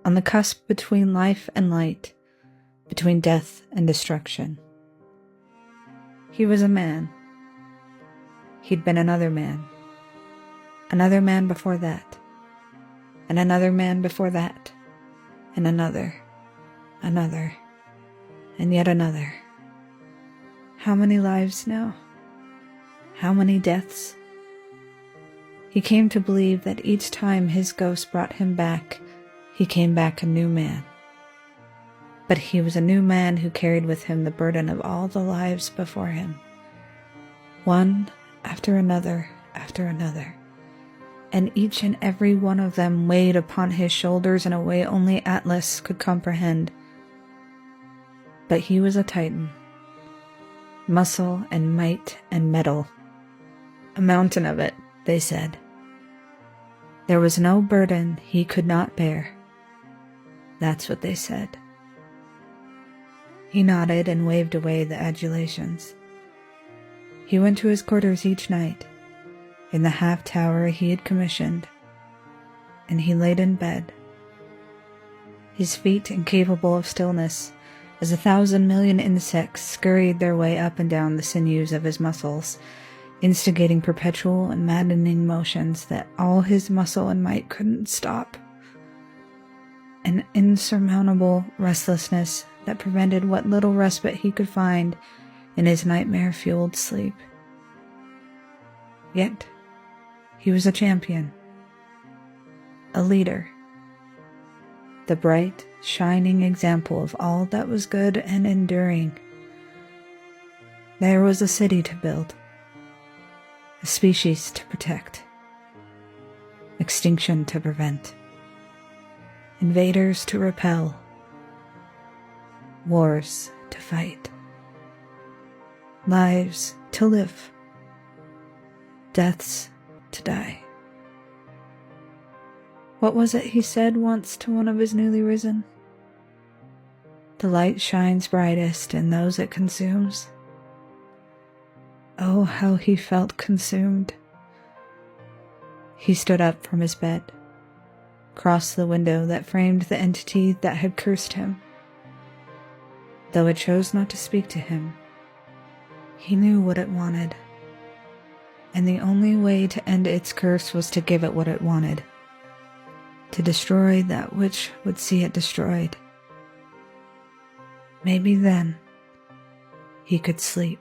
on the cusp between life and light, between death and destruction. He was a man. He'd been another man before that, and another man before that, and another, and yet another. How many lives now? How many deaths? He came to believe that each time his ghost brought him back, he came back a new man. But he was a new man who carried with him the burden of all the lives before him, one after another, and each and every one of them weighed upon his shoulders in a way only Atlas could comprehend. But he was a Titan, muscle and might and metal, a mountain of it, they said. There was no burden he could not bear. That's what they said. He nodded and waved away the adulations. He went to his quarters each night, in the half-tower he had commissioned, and he laid in bed, his feet incapable of stillness, as 1,000,000,000 insects scurried their way up and down the sinews of his muscles, instigating perpetual and maddening motions that all his muscle and might couldn't stop. An insurmountable restlessness that prevented what little respite he could find in his nightmare-fueled sleep. Yet, he was a champion, a leader, the bright, shining example of all that was good and enduring. There was a city to build, a species to protect, extinction to prevent, invaders to repel, wars to fight, lives to live, deaths to die. What was it he said once to one of his newly risen? The light shines brightest in those it consumes. Oh, how he felt consumed. He stood up from his bed, crossed the window that framed the entity that had cursed him. Though it chose not to speak to him, he knew what it wanted, and the only way to end its curse was to give it what it wanted, to destroy that which would see it destroyed. Maybe then he could sleep.